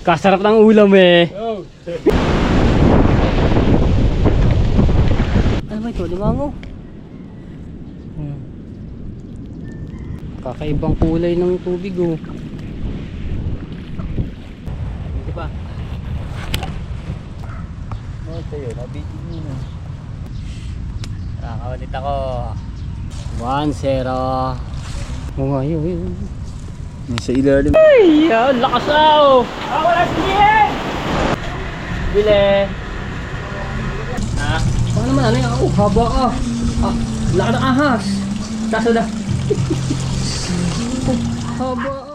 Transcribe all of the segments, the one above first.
Kasarap ng ulam eh. Oh. Ano ba ito? Limango? Kakaibang kulay ng tubig oh. Di ba? Oh, tayo, nabigyan mo na. Nakakawalit ako. 1-0. Oo nga yun. Nasa ilalim. Ay! Lakas na! Wala silihin! Bile! Ha? Baka naman ano yan? Oh, haba ka! Laka ng ahas! Kaso na! Haba ka!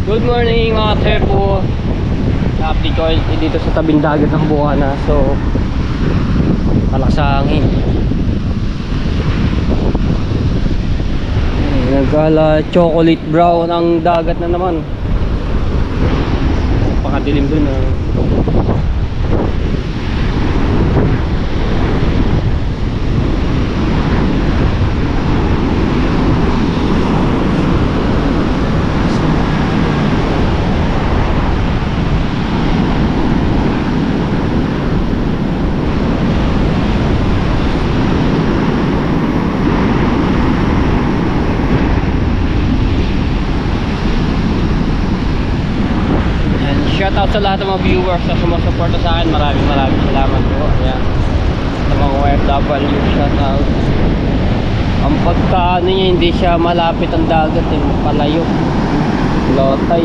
Good morning mga tepo! Update ko dito sa tabing dagat ng Buana. So, malakas sa hangin. Nagkala chocolate brown ang dagat na naman. Pakadilim dun ah. Shoutout sa lahat ng mga viewers na sumusuporta sa akin. Maraming salamat po. Ayan. Sa mga OFW, shoutout. Ang pagkaano niya, hindi siya malapit ang dagat eh. Palayo. Lotay.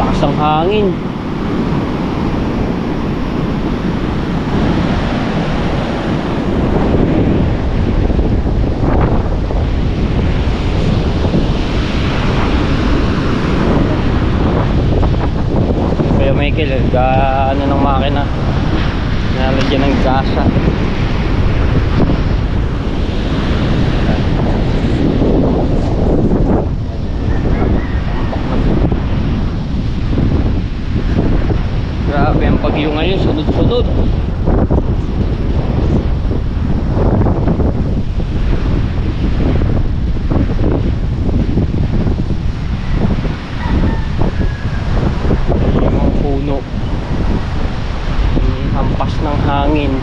Lakas ng hangin. Michael, ano ng makina nalagyan ng gasa. Grabe ang pagyo ngayon, sunod-sunod. Hampas ng hangin.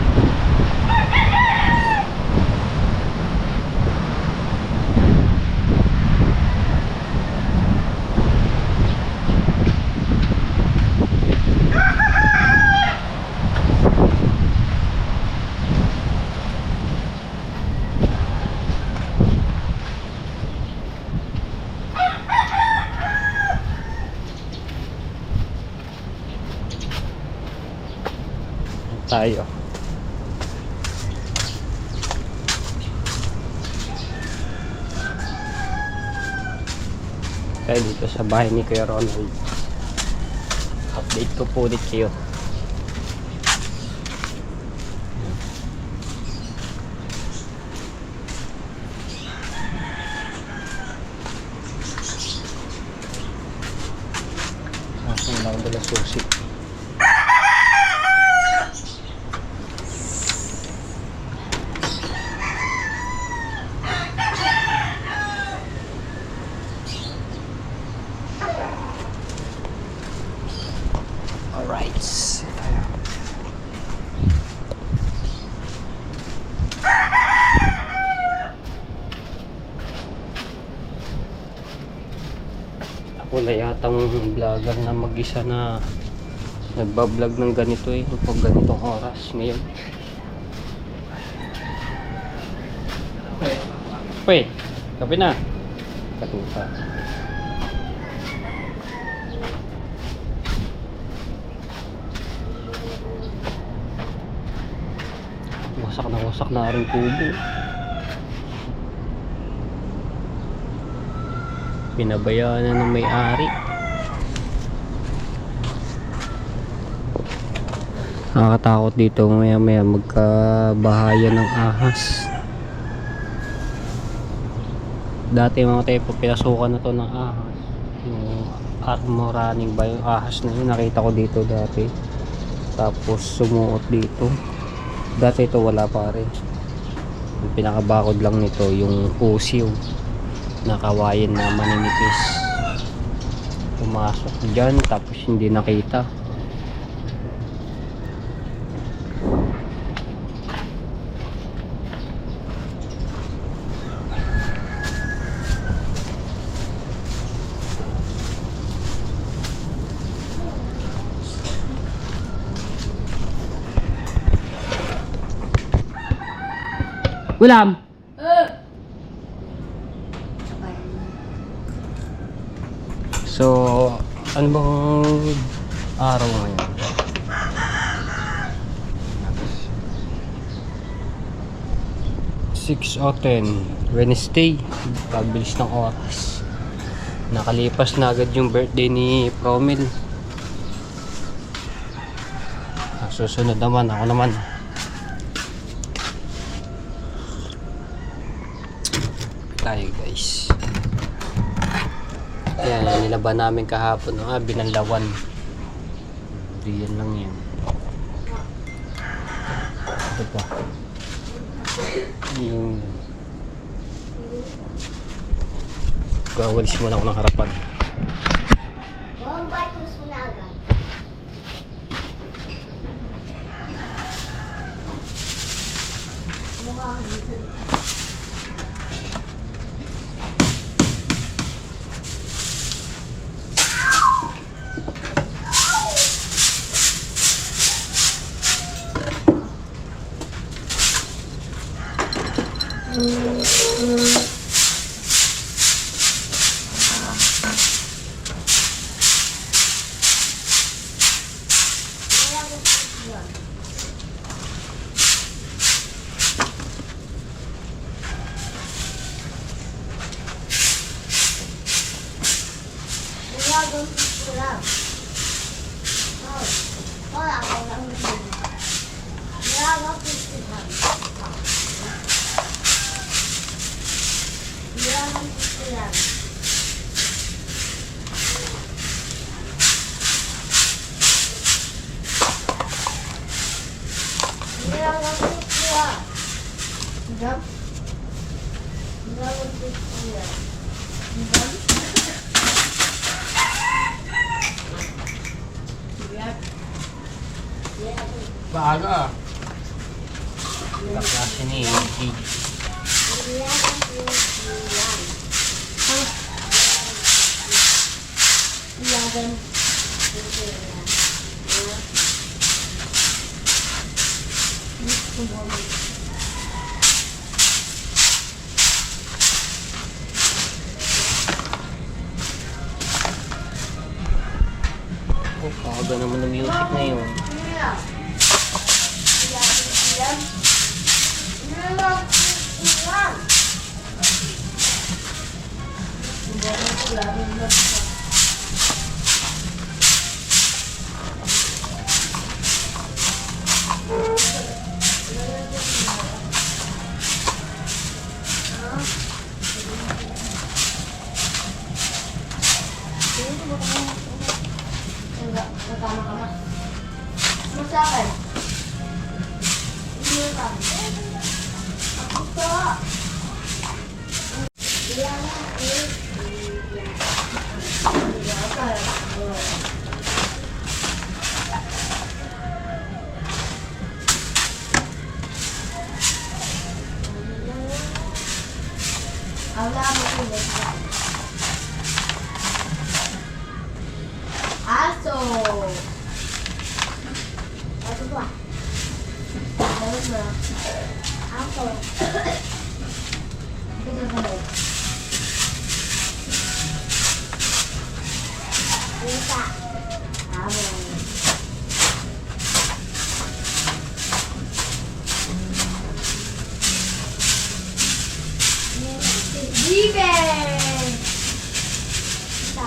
Tayo. Tayo dito sa bahay ni Kuya Ronald. Update ko po ulit kayo. Aking lang dala susi. Alright. Ako na yatang vlogger na mag-isa na nagbablog ng ganito eh. Pag ganitong oras ngayon. Pwede. Kape na. Katupa. Wasak na rin tubo. Pinabayaan na ng may-ari. Nakakatakot dito maya magkabahayan ng ahas. Dati mga tayo pinasukan na to ng ahas. Yung armoraning ba yung ahas na yun, nakita ko dito dati. Tapos sumuot dito. Dati ito wala pare. Yung pinakabakod lang nito yung usiw. nakawayan na maninipis. Pumasok dyan tapos hindi nakita. Ulam! So, ano bang araw ngayon? 6:10 Wednesday. Pagbilis ng oras. Nakalipas na agad yung birthday ni Promil. Susunod naman, ako naman. Tayo guys. Yan, nilaban namin kahapon, binanlawan. Diyan lang yan. Ito pa. Yung gawalis mo lang ako ng harapan. Baga. Klase ni G. Oh, kaga naman ng music na yun. Masakan. Hindi ka. Ako to. Aso. Aso ba? Dapat mo. Aso. Ito ba? Ito. Amo. Jibe! Ito.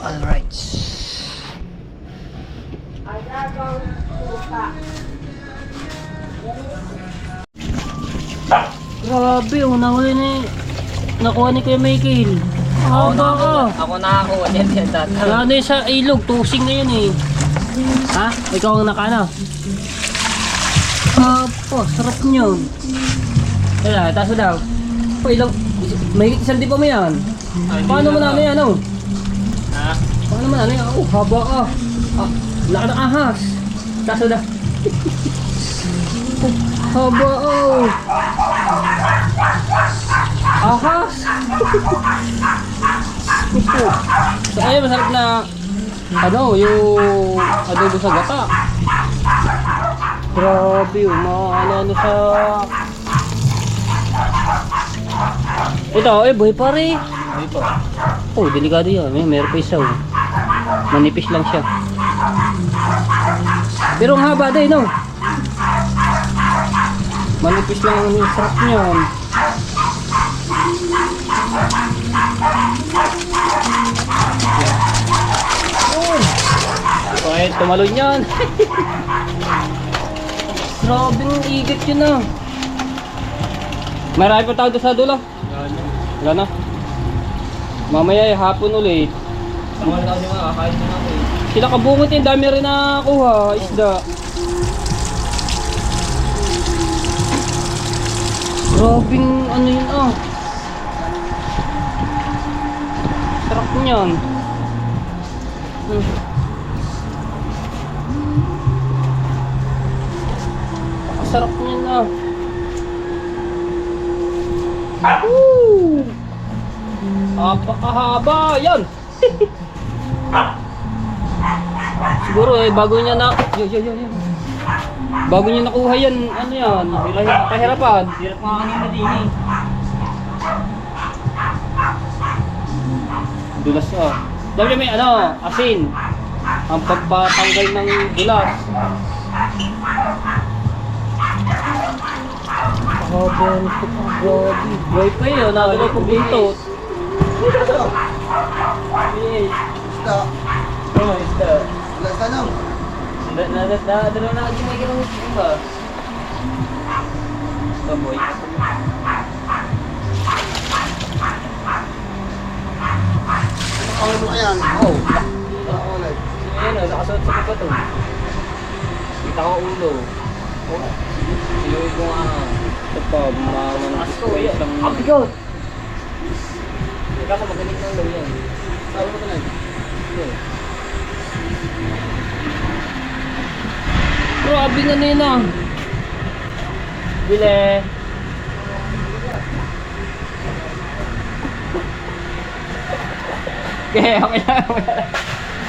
Alright. Agagawang suka. Grabe, nahuli ni... Nakuha ni Kuya Michael. Haba ka. Ako nakakuha niyan yan dati. Ano yun sa ilog, tusing na yun eh. Ha? Ikaw ang nakana. Apo, sarap nyo. Kaya, taso daw. O ilang, mahigit isang di pa mo yan. Paano mo na ano yan, ano? Ha? Paano mo na ano yan? Oh, haba ka. Ah, laka ng ahas. Taso daw. Haba, oh. Ahas. So, ayun, masarap na ano, yung adobo sa gata. Grabe, ano sa... Ito, buhay pa rin. Hindi po. Oh, delikado yan. Meron pa isa, oh. Manipis lang siya. Pero ang haba din, no? Manipis lang ang sarap niyan. Okay, tumalon yan. Grabing igit yun ah. Marami pa tao doon sa dulo. Wala na. Mamaya hapon ulit. Tama na kasi makakain na ako eh. Sila kabungot eh, dami rin nakakuha. Isda. Grabing ano yun ah. Sarap niyan. Sarap niyan ah. Woo! Apakahaba yan. Siguro eh bago niya na bago niya nakuha yan, ano yan, kahirapan. Hirap nga kanina din eh. Dulas ah. Dami may ano, asin. Ang pagpatanggal ng dulas. Grabe. Wifi yun, nagalaw kong bintot. Isda. Oh, isda. Wala ka lang. Dalawa na kasi may ginawang ba? Baboy. Ano mo yan? Oh. Ulit. Ayan o, nakasuot sa kapato. Kita ko ulo. Oh. Sinuwi ko nga. Ito pa, bumangan ng isang... Abigot! Ikaw ka magaling ng ulo yan. Sabi mo ka na. Grabe nga nina. Bile. Okay, okay na.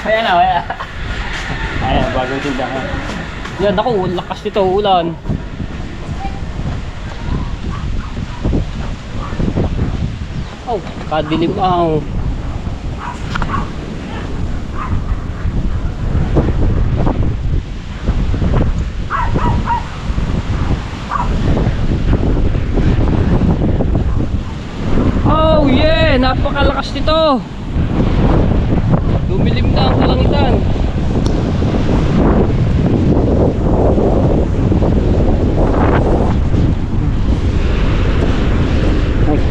Ayan na, ayan. Ayan, bago tindahan. Yan, ako, lakas nito, ulan. Oh, kadilim ako. Oh yeah, napakalakas nito. Dumilim na ang kalangitan.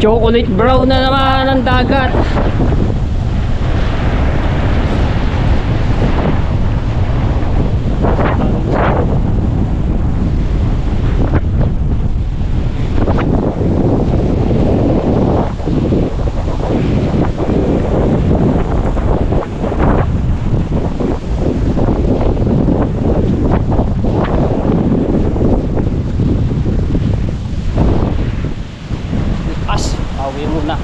Chocolate brown na naman ang dagat. Pauwi muna.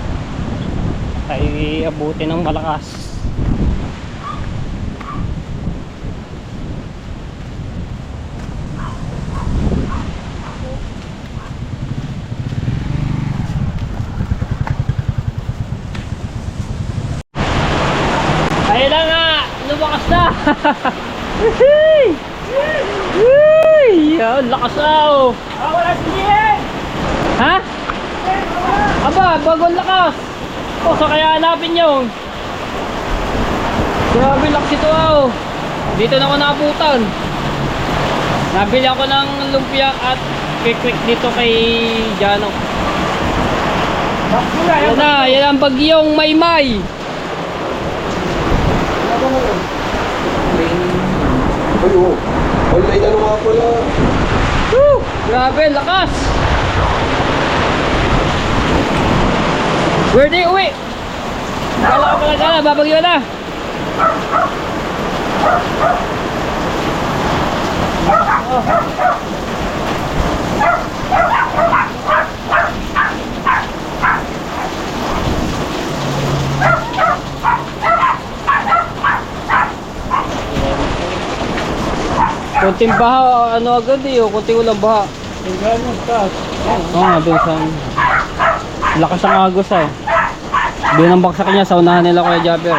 Ay abuti ng malakas. Ayun na nga, lumakas na. Yan, lakas na oh. Wala siya! Ha? Aba, bagong lakas. O, so kaya hanapin nyo. Grabe lakas ito oh. Dito na ako nakabutan. Nabili ako ng lumpia at quick dito kay Jano. Yan ang bagyong Maymay. Ay, oo. Online ano nga pala. Woo! Grabe, lakas! Where di uwi? Kala ko pala sana, babagyo na. Kunting baha, ano agad eh, kunting ulang baha. Oo nga, dun sa lakas ang agos eh. Binambak sa kanya, sa unahan nila Kuya Jabber.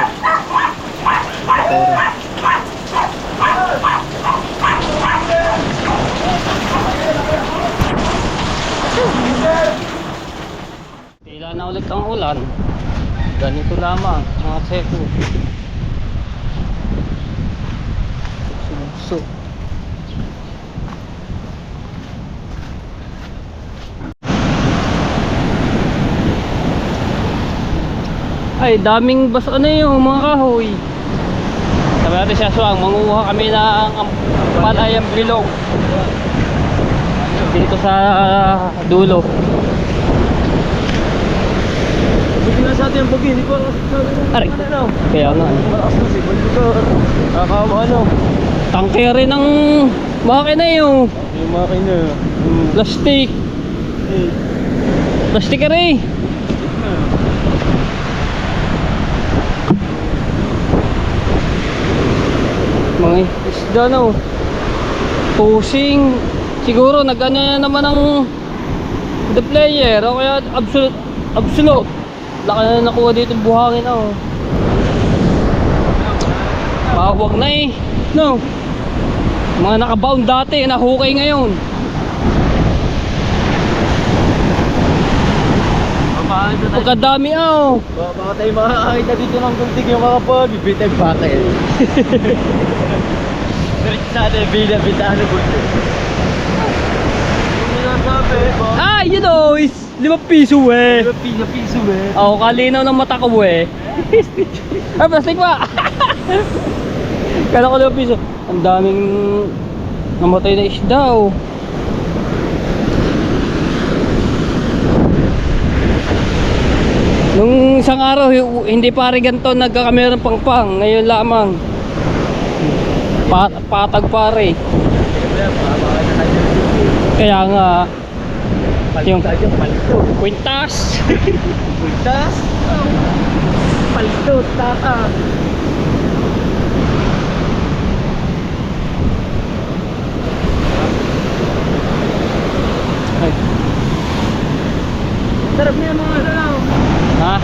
Tila na ulit ang ulan. Ganito lamang, mga seko. So, ay daming bas ano yung mga kahoy. Sabi natin siya Suang, manguha kami ng palayang bilog dito sa dulo. Buti nga sa atin ang bugi, hindi ko Aray, kaya nga malakas na si Baldo ka. Ano? tangke rin ng makina yung Yung makina. plastic plastic rin. Mga isda na oh. Pusing. Siguro nag-ano na naman ang the player o kaya absolute. Laka na nakuha dito buhangin na oh. Wag na eh. No. Mga nakabound dati, nahukay ngayon. Pagkadami oh. Baka tayo makakakita dito ng kunting yung mga pag-bibitag bakit. Diretso sa atin, bita-bitahan na bulto. Yung sinasabi, Ah, you know, is 5 piso eh. piso eh. Ako kalinaw ng mata ko eh. Ah, plastic pa. Kala ko 5 piso. Ang daming namatay na isda oh. Nung isang araw, hindi pare ganito nagkakamera ng pangpang. Ngayon lamang. Patag pare. Kaya nga. Yung kwintas. Kwintas? Palito, tata. Ay. Sarap niya mga ano. Ha?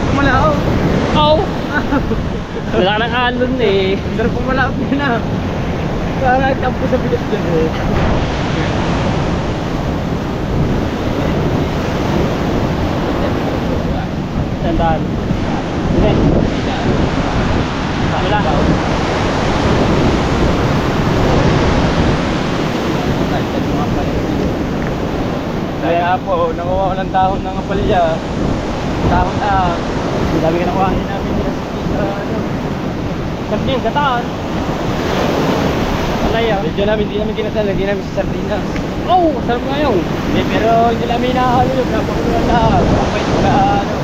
Pumalao. Oh. Wala nang alon eh. Sarap pumalao niya na. Parang tampo sa bilis dyan eh. Tandaan. Hindi. Wala. Kaya po, nakuha ko ng dahon ng apalya. Dahon na. Ang dami ka nakuhanin namin nila sa ano. Sardin, gataan. Alaya. Medyo namin, hindi namin kinasal, hindi namin sa sardinas. Oh, sarap nga yun. Hindi, pero hindi namin nakahalo yung napakuloan lahat. Kapait ko na ano.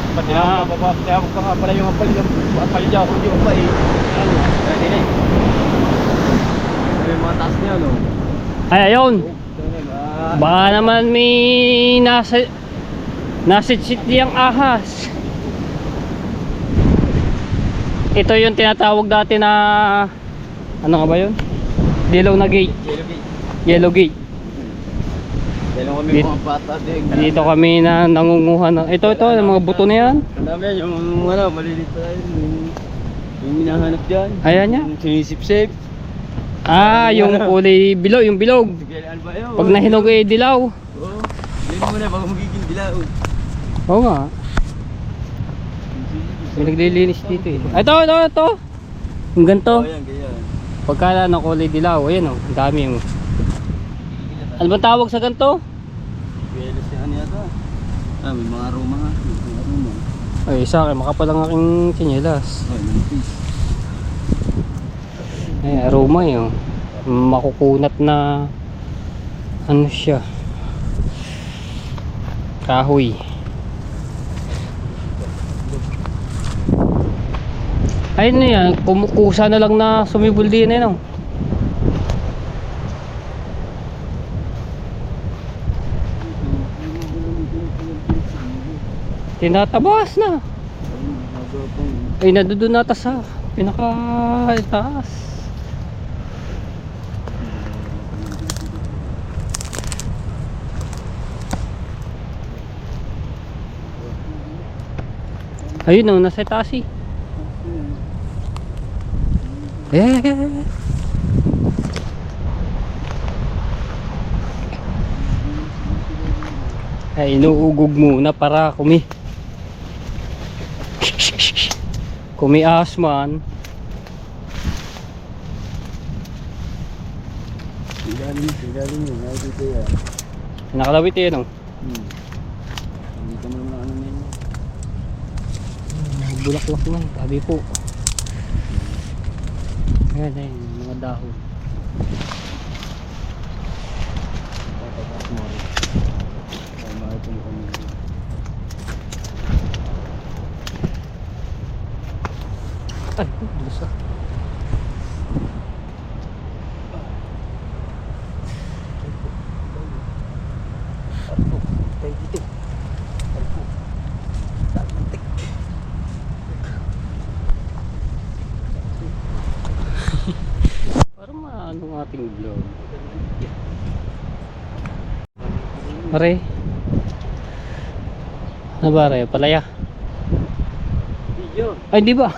Pati na ako mapapatayawag ka nga pala yung apalya ko yung pa eh. Ano? Hindi na eh. Yung mga taas niya, no? Ay, ayun. Baka naman may nasa city ang ahas. Ito yung tinatawag dati na ano nga ba yun? Dilaw na gate. Yellow gate. Dahil kami Dito- mga bata din. Dito kami na nangunguha ng ito yung mga buto na yan. Ang dami yan, yung ano, maliliit pa tayo. Yung hinahanap dyan. Ayan niya. Yung sinisip-sip. Ah, yung kulay bilog, yung bilog. Sige, ano ba yun? Pag nahinog ay dilaw. Oo. Hindi mo na, baka magiging dilaw. Oo nga. May naglilinis dito eh. Ito. Yung ganito. Oo, yan, ganyan. Pagka na kulay dilaw, ayan oh, ang dami yung. Ano ba tawag sa ganito? Beles yan yata. Ah, may mga aroma nga. May mga aroma. Ay, sa akin, makapal ang aking sinyelas. Ay, manipis. Ay, aroma yun. Makukunat na ano siya. Kahoy. Ayun na yan, kumukusa na lang na sumibol din eh, no? Tinatabas na. Ay, nadudun nata sa pinaka-taas. Ayun o, nasa taas eh. Ay, inuugog muna para kumiasman. Sigaling yun. Ay, dito yan. Nakalawit eh, no? Hindi ka naman ano na yun. Bulaklak na, sabi po. Ayan, ayan, mga dahon. Tatakas mo rin. Ay, makituloy kami. Ay, bilis ah. Tayo dito. Parang maano ang ating vlog. Pare. Ano ba re? Palaya? Video. Ay, di ba?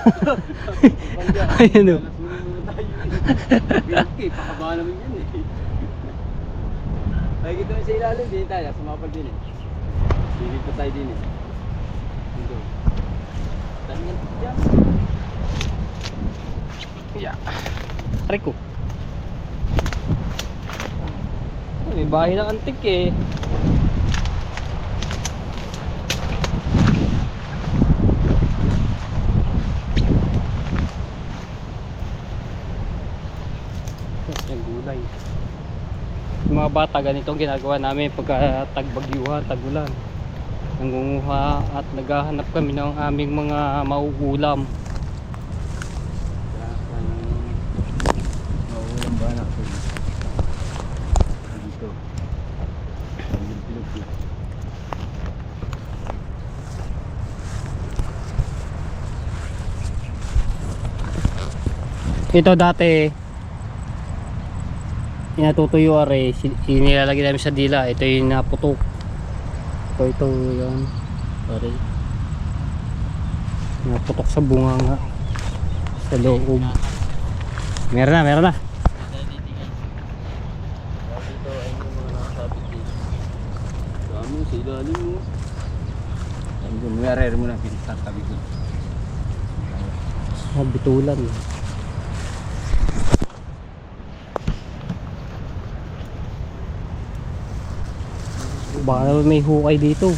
Ayun o. Bilaki, pakaba naman yan eh. Ay, kita na sa ilalim, din tayo, sumapal din eh. Silip pa tayo din eh. Dito. Dami yan dyan. Yeah. Aray ko. May bahay ng antik eh. Yung gulay. Yung mga bata ganitong ginagawa namin pagka tagbagyuhan, tagulan. Nangunguha at naghahanap kami ng aming mga mauulam. Mauulam ba anak ko? Dito. Pagil pinupit. Ito dati inatutuyo are, inilalagay namin sa dila. Ito yung naputok. Ito yun pare, naputok sa bunga nga sa loob. Meron na. Dito ay yung mga nakasabit dito. Dami sa ilalim mo. Sabi ko, mayarere mo na pinagtatabi ko. Mga bitulan. Baka naman may hukay dito.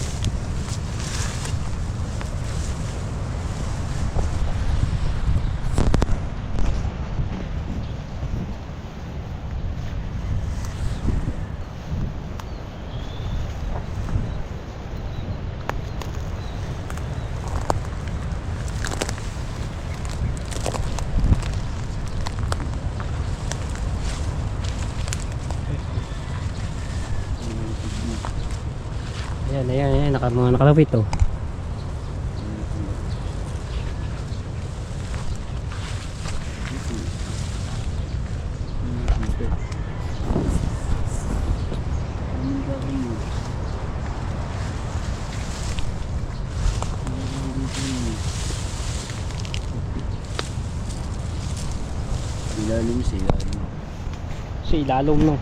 Ayan, mga nakalapit oh. Ilalim sa ilalim. Sa ilalong no.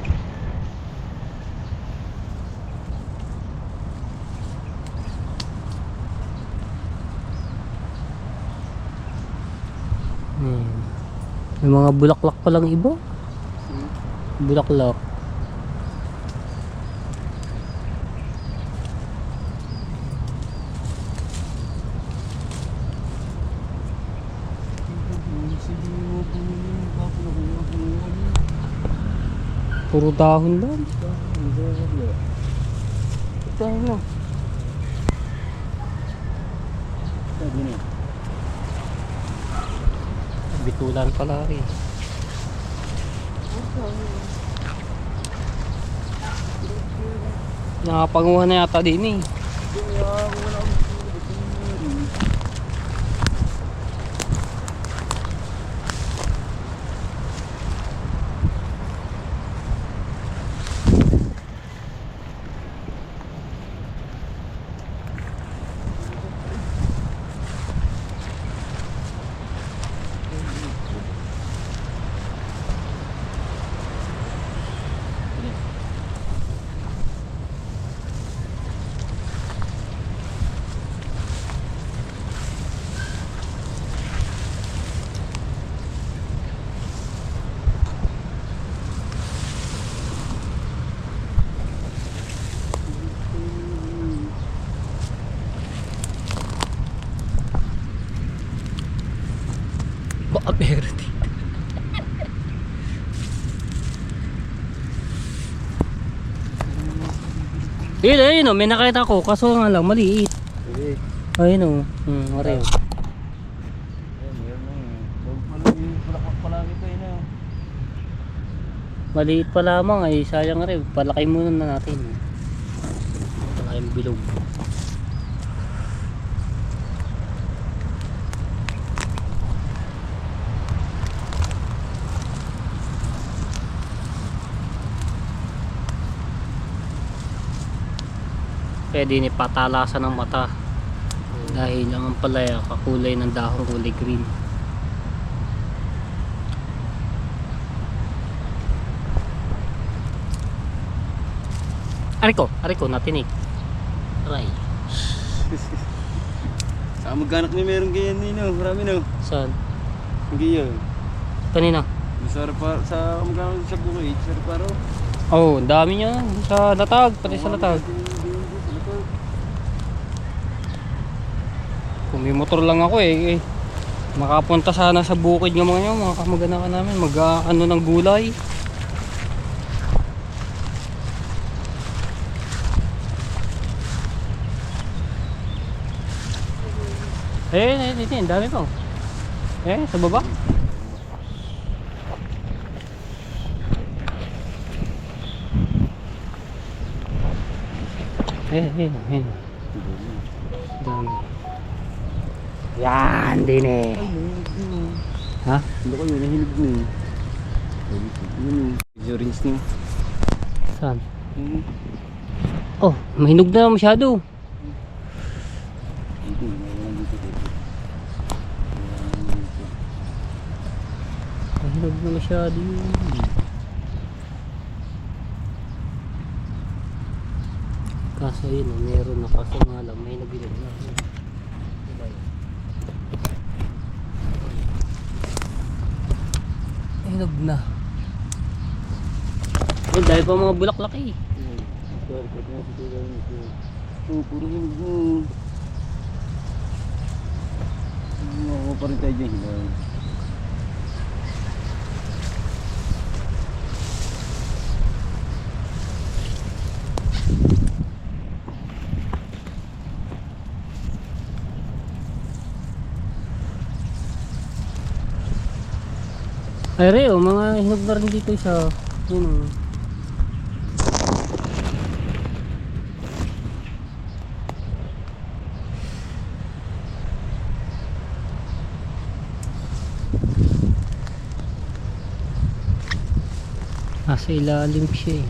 May mga bulaklak pa lang iba. Bulaklak. Puro dahon lang. Tayo mo. Sabi na. Bitulan pala rin. Nakapanguha na yata din eh. Baka meron dito. Ayun o, may nakita ko, kaso nga lang, maliit. Ayun o, mara yun. Maliit pa lamang ay sayang rin, palaki muna na natin. Palaking bilog. Pwede ni patalasan ng mata dahil ang palaya kakulay ng dahon kulay green. Ariko natinig. Aray. Sa magkanak ni meron ganyan nino, marami no. Saan? Ganyan. Kanina? Sa magkanak sa bukid, sa paro. Oh, dami niya sa latag, pati sa latag. Kung may motor lang ako makapunta sana sa bukid ng mga yun, mga kamag-anak namin, mag-ano ng gulay. Ang dami pa. Sa baba. Dami. Yan din eh. Ha? Hindi ko yun, nahilig mo eh. Orange niyo. Saan? Oh, mahinog na masyado. Mahinog na masyado yun. Kaso yun, meron na, kaso nga lang may nabinog na. Hinog na. Dahil pa mga bulaklak eh. Puro hinog mo. Ako pa rin tayo dyan. Ay reo, mga hinog na rin dito sa yun o. Nasa ilalim siya eh.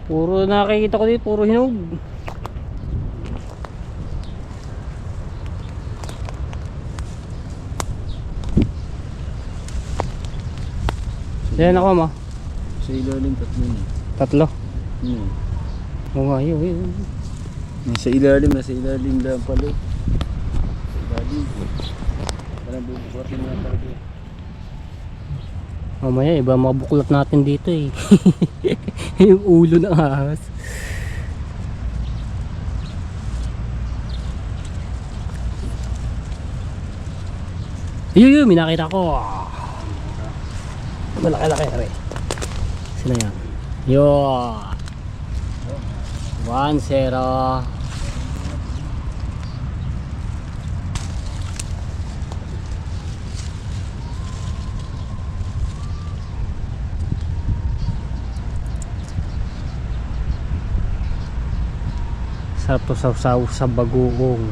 Puro nakikita ko dito, puro hinog. Yan ako ma. Sa ilalim tatlo na. Tatlo. Hmm. Oo nga, yun. Nasa ilalim lang pala. Sa ilalim. Parang bubukatin na talaga. Mamaya iba mabuklat natin dito eh. Yung ulo ng ahas. Yun, may nakita ko. Malaki-laki rin. Sino yan? Yun. 1-0. Sarap to sausaw sa bagoong.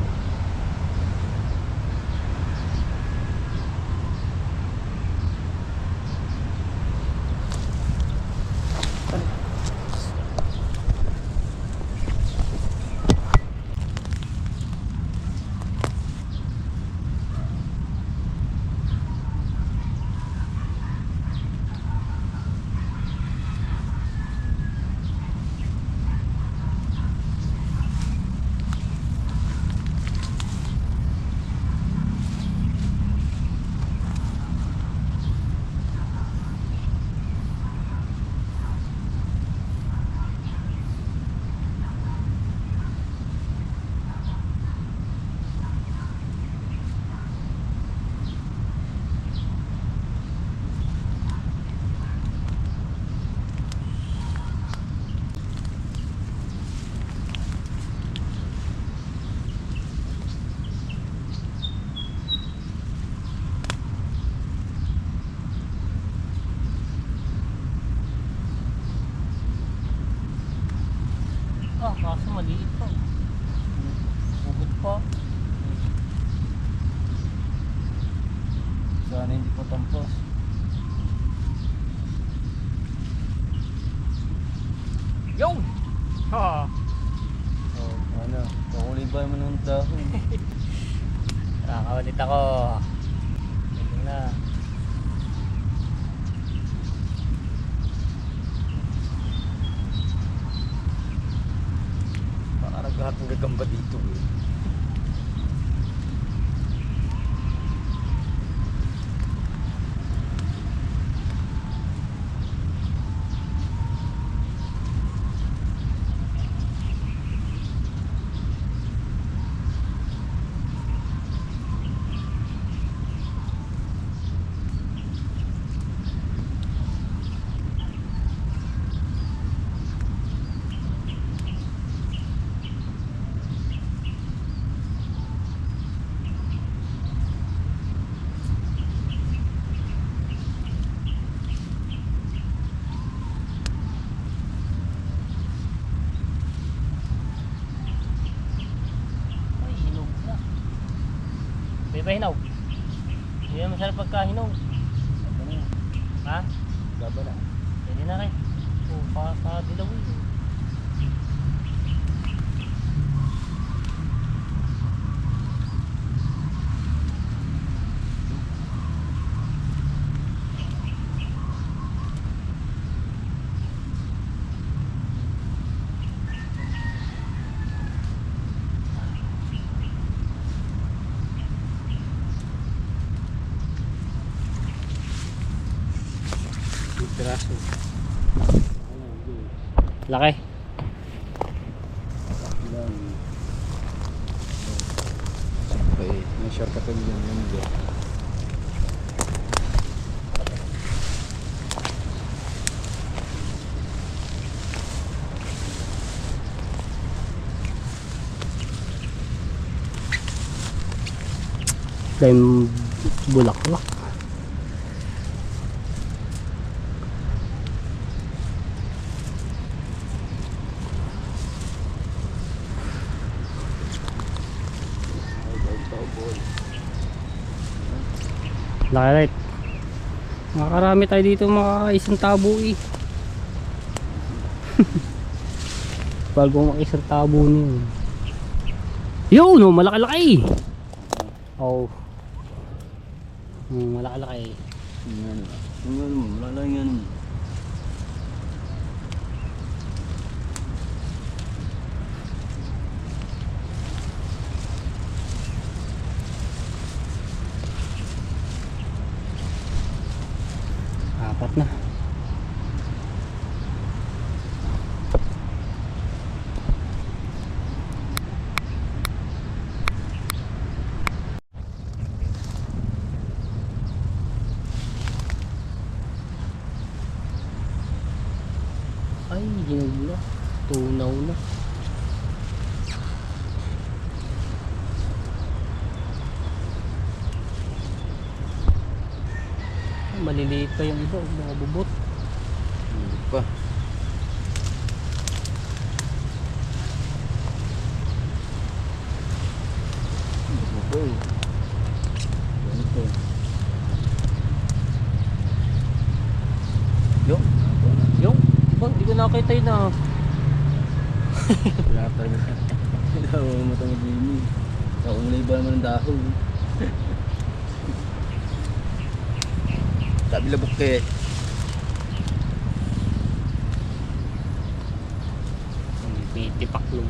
Kaso maliit pa. Bubot pa. Sana hindi po tampos. Yun! Ha! Oh, ano? Pakulibay mo ng dahon. Nakakawalit ako. Galing na. Lahat ng gagamba dito eh. May ba hinog? Hindi na masarap pagka hinog. Gaba na. Ha? Gaba na. Pwede na rin. Pa dilaw eh. Piraso. Laki. Ilang. Okay, may shortcut ko yan yung dyan. Dahil bulaklak. Laki right. Makakarami tayo dito, mga isang tabo eh. Bago makisar tabo niyo. Yun, no, malaki-laki. Oh. Malaki-laki. Yan. Yan mo, malalaki yan mo. Apat na. Ay, ginog na. Tunaw na. Ay, maliliit pa yung iba, mga bubot. Hindi pa. Ito eh. Ganito. Yo. Yung, bang, di ko nakita yun ah. Wala pa rin siya. Wala mo matang Jimmy. Naunlay ba naman ng dahon? Sabi labok eh. Pitipak lang.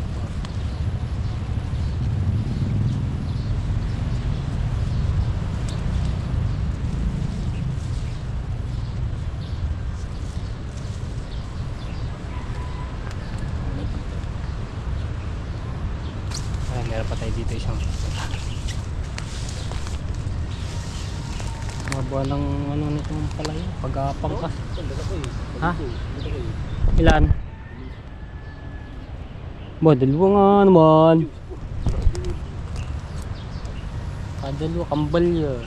Ay, meron pa tayo dito isang mababa ng ano nito pala yun, pag-apang ka. Ha? Ilan? Ba, dalawa nga naman. Dalawa, kambal yun.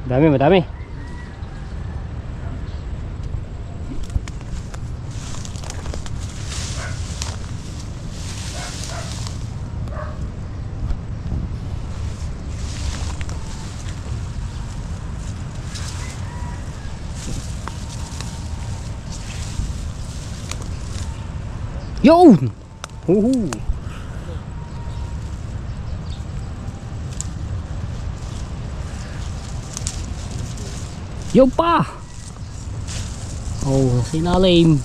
Dami, madami. Yun! Huhu! Yung pa! Oh, sinalim.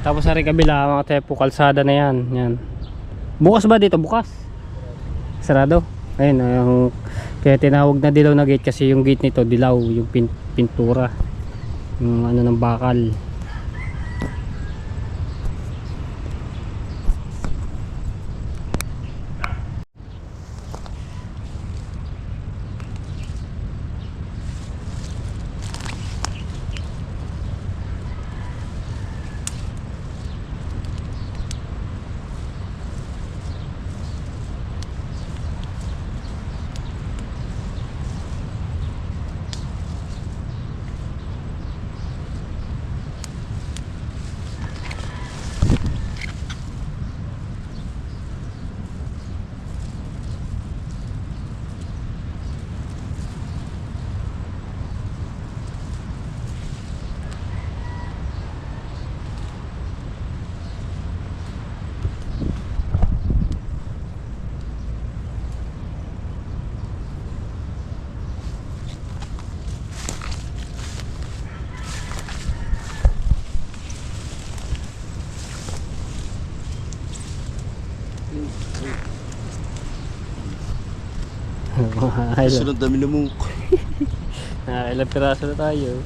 Tapos sa rin kabila, mga tepo, kalsada na yan. Yan. Bukas ba dito? Bukas? Sarado? Ayun, kaya tinawag na dilaw na gate kasi yung gate nito dilaw, yung pintura. Yung ano ng bakal. Sunod dami na mo. Ilang piraso na tayo.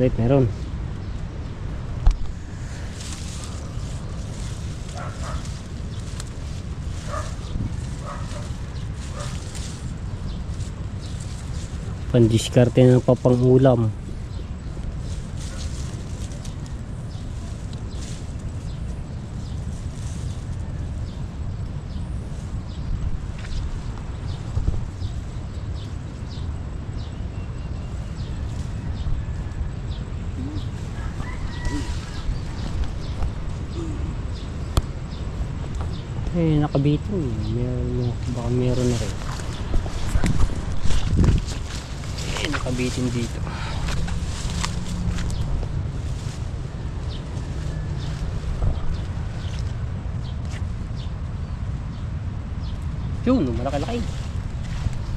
Ulit, meron. Pandiskarte ng papangulam. Nakabitin meron, baka meron na rin. Nakabitin dito. Yun, malaki-laki.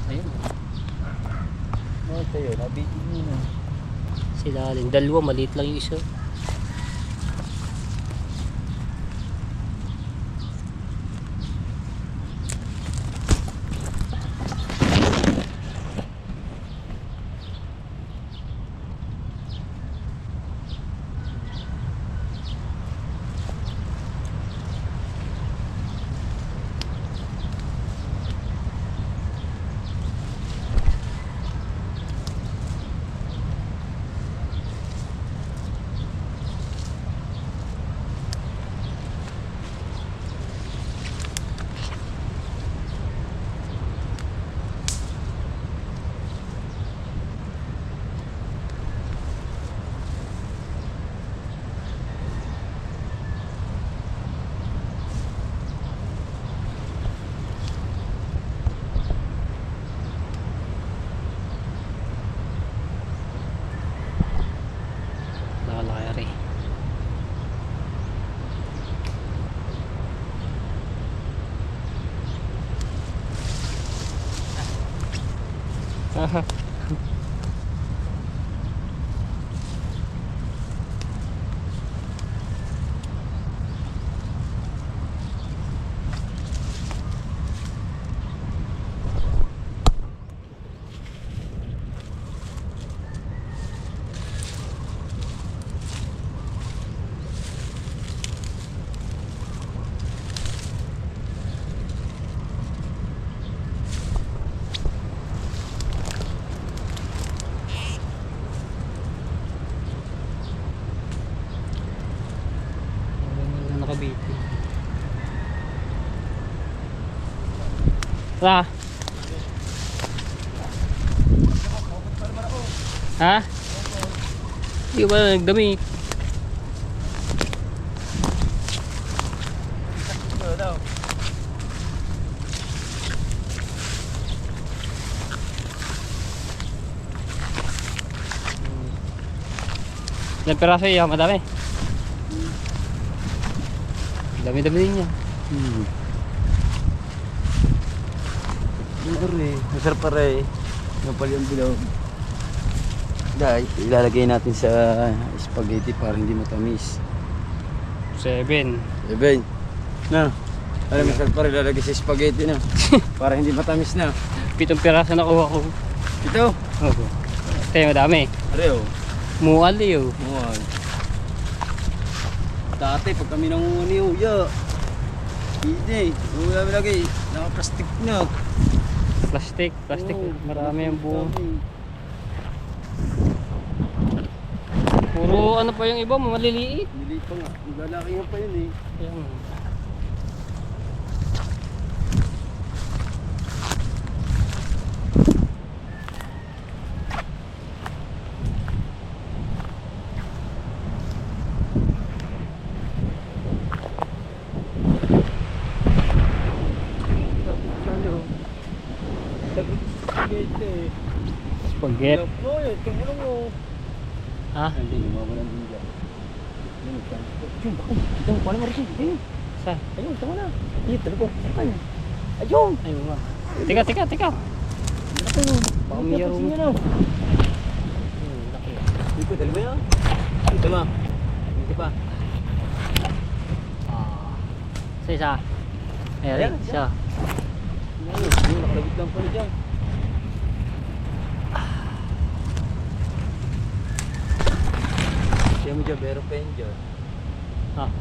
Ayun. Tayo, nabitin mo na. Sila alin, dalawa, maliit lang yung isa. Nakalaki. Aha. Nakabiti. Tara. Ha? Hindi ba nagdamit? Ilang piraso iya? Madami. Dami-dami din niya. Masarap pare. Napal yung bilog. Dahil ilalagay natin sa spaghetti para hindi matamis. 7. Na. Alam mo, masarap pare ilalagay sa spaghetti na. Para hindi matamis na. 7 piraso nakuha ko. Ito. Oo. Tayo madami. Areo. Muali yun. Muwan. Dati pag kami nangunguni uya. Hindi. Uya lagi. Naka-plastic na. Plastic. Oo, Marami yung buo. dami. Puro ano pa yung iba, maliliit. Hindi pa nga. Maglalaki nga pa yun eh. Ayan. Spaghetti. Tumulong mo. Ha? Hindi, mawawalan din dyan. Ayun, bako. Ito, paano mo rin? Ayun. Sa? Ayun, ito mo na. Ayun, talaga. Ayun. Ayun. Ayun nga. Teka. Ayun. Baka mayroon. Ito, dalawa yan. Ito ma. Hindi pa. Sa isa. Eric, Ayan, siya. Ayun, nakalabit lang pala dyan. Siya mo dyan, meron pa yun dyan. Ah.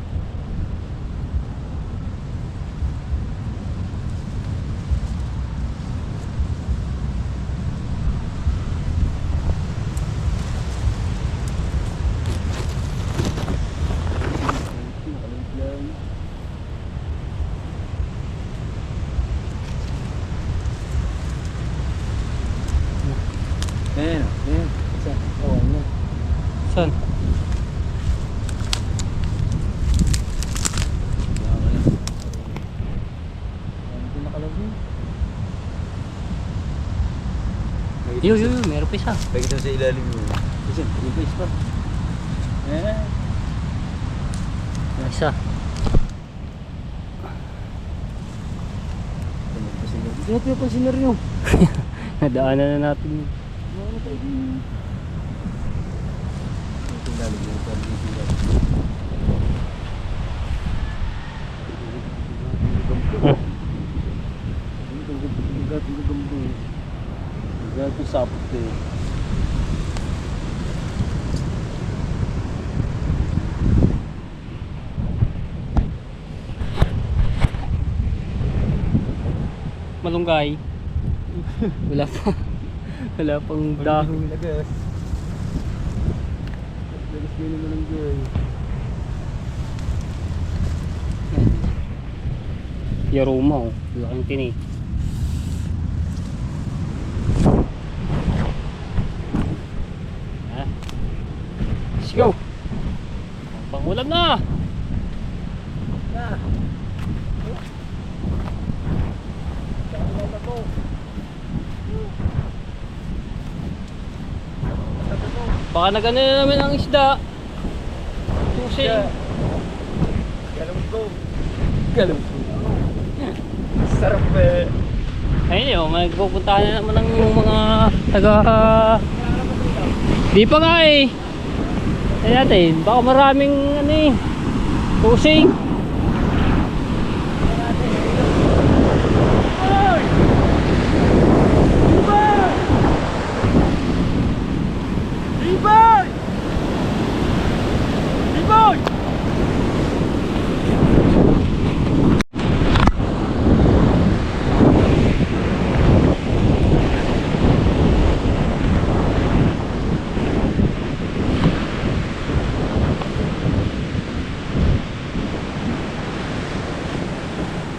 Nakalabit lang. Ayan, ayan. Isa. Oh, ano. Saan? Hindi nakalabit. Yo, meron pa isa. Lagi daw sa ilalim mo. Kasi, yung face pa. Eh. Isa. Hindi natin yung consider nyo. Nadaanan na natin. Ano tayo din? Ito lalim yung pag-ibig. Gato sapot eh. Malunggay. Wala pa. Wala pang dahon. Lagas. Lagas din naman ang girl. Yaruma oh. Laking tinik. Ah. Let's go. Pangulam na. Baka nagano na namin ang isda. Susi. Galamot ko. Galamot ko. Sarap eh. Ayun yun, magpupuntahan na naman ng mga taga... Di pa nga eh. Ayun natin, baka maraming ano eh. Tusing.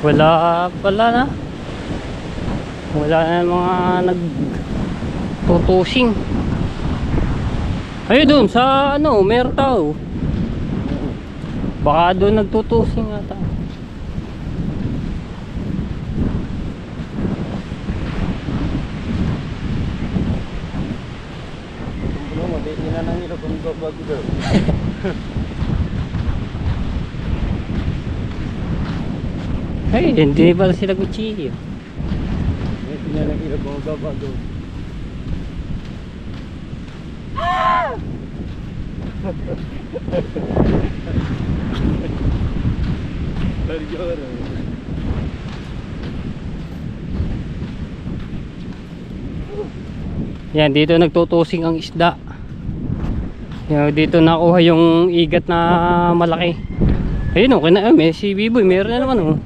Wala pala na. Wala na mga nagtutusing. Ayun doon sa ano, meron tao. Baka doon nagtutusing ata. Ano, mabait nila nang nila kung bago daw. Ay, hindi pala sila kutsilyo. Mabait nila nang nila kung bago. Yan, dito nagtutusing ang isda. Yan, dito nakuha yung igat na malaki. Ayun o, may si Biboy, meron na naman o.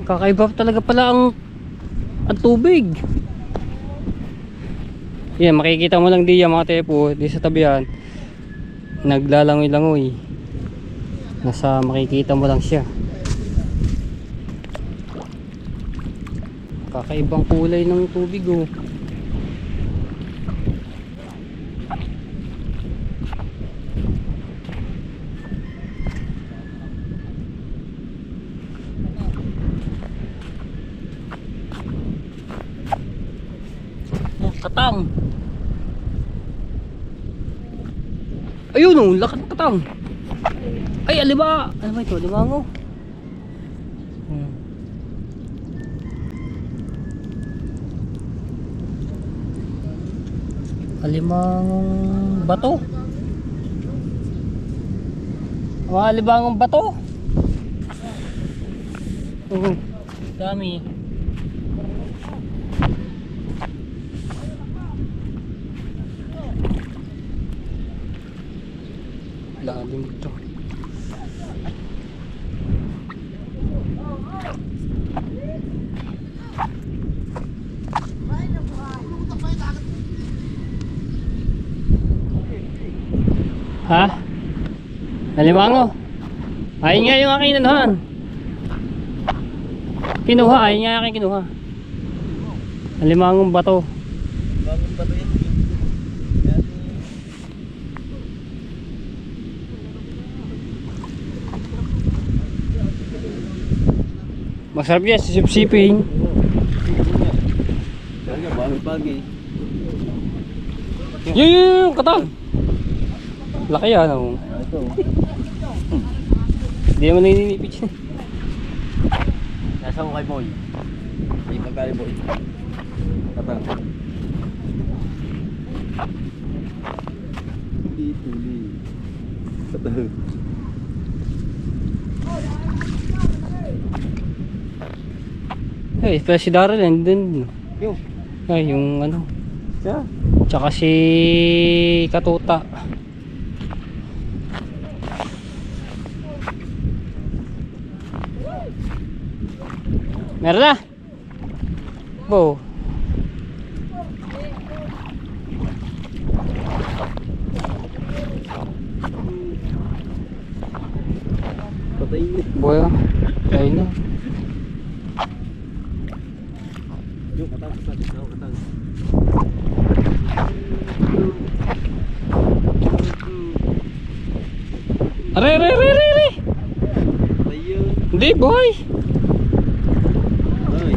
Kakaiba talaga pala ang tubig. Yan, makikita mo lang diyan mga tepo, di sa tabihan. Naglalangoy-langoy. Nasa makikita mo lang siya. Kakaibang kulay ng tubig oh. Katang. Ayun oh, lakat ng katang. Ay, aliba. Ano ba ito? Alimango. Alimangong bato. Mga libangong bato. Dami. Lalim ito. Ha? Nalimango? Ayun nga yung aking nanuhan. Kinuha, ayun nga yung aking kinuha. Nalimangong bato. Bagong bato yan. Masarap yan, sisip-siping. Talaga, bagay-bagay. Yung katang. Laki yan. Oh. Ito. Hindi naman naninipit yan. Nasaan ko kay Boy? Ay, magkali Boy. Katang. Tuli. Katang. Hey, pala si Daryl yan din. Yung. Ay, yung ano. Siya. Tsaka si Katuta. Meron na. Bo. Patay niya. Boy. Ayun na. Yung katang. Katang. Are. Patay yun. Hindi, boy. Ay.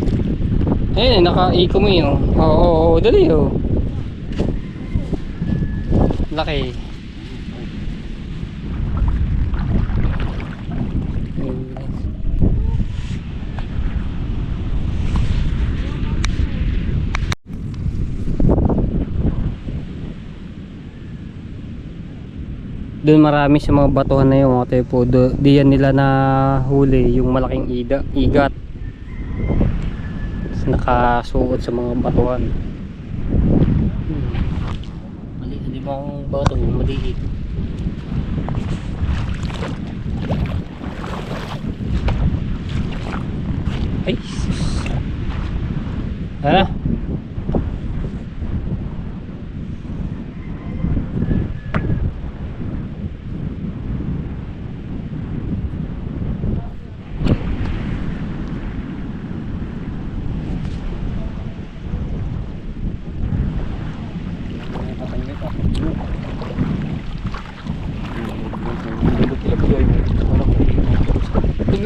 Ayun, naka-eco mo yun. Oo, dali oh. Laki. Doon marami sa mga batuhan na yun mga tepo. Diyan nila na huli yung malaking igat. Nakasuot sa mga batuhan. Maliit, di ba ang bato? Maliit. Ay, sus. Ha?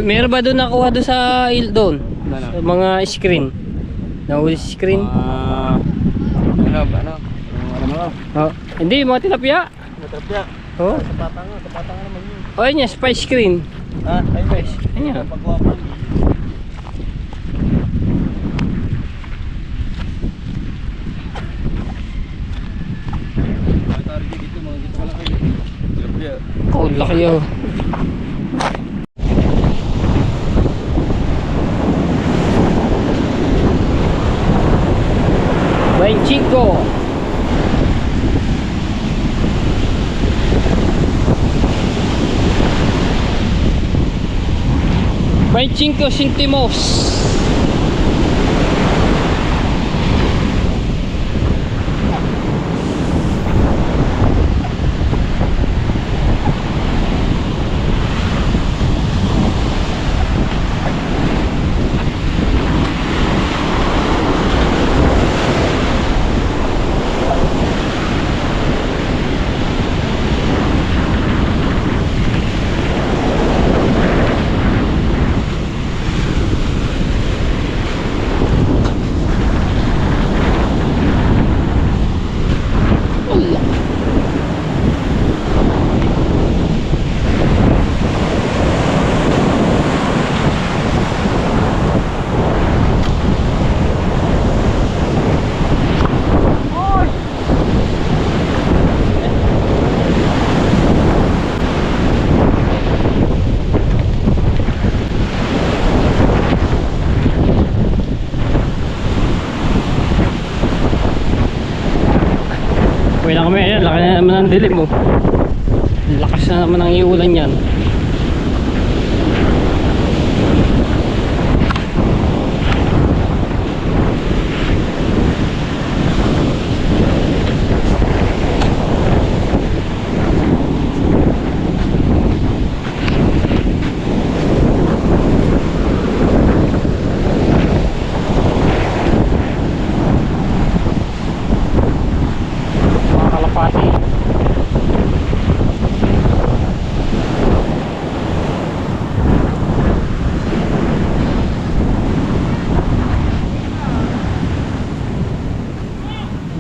Meron ba doon nakuha doon sa doon? Sa mga screen? Nahuli sa screen? Ano? Oh, hindi, mga tilapia. Matapya. Oh. Kapatang naman yun. Oh, yun yan, spice screen. Ha? Ay, Ayan. pagwapan. Dito, mga dito pala kayo. Tilapia. Oh, laki oh. Chico. 25 centimos. Laki na naman ang dilim mo. Lakas na naman ang iulan yan. Mga kalapati.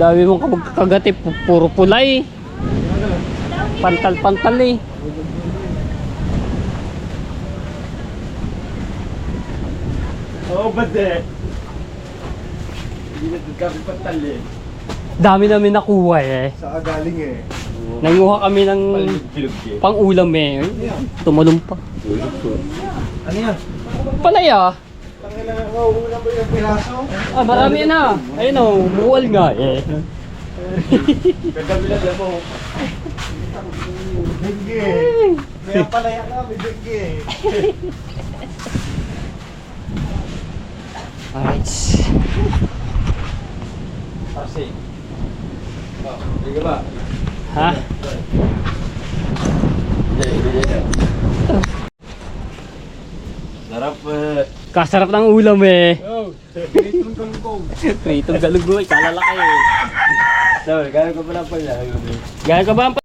Dami mong kagati, puro pulay. Pantal-pantal eh. Oo, bade. Hindi na kami patali. Dami namin nakuha eh. Saan galing eh? Nanguha kami ng Bilog eh. pang-ulam eh. Tumalong pa. Ano yan? Palaya. Tangina na, mauuna ba yung piraso? Ah, marami na. Ayun o, buwal nga eh. Ganda bilang mo. Bigge. Kaya pala yan kami, bigge. Alright. Kasi. Oh, hindi ka ba? Ha? Sarap eh. Kasarap ng ulam eh. Oh, pinitong galugong. Pritong galugong, kalalaki eh. Sabi, gano'n ka pala pala. Gaya ka ba ang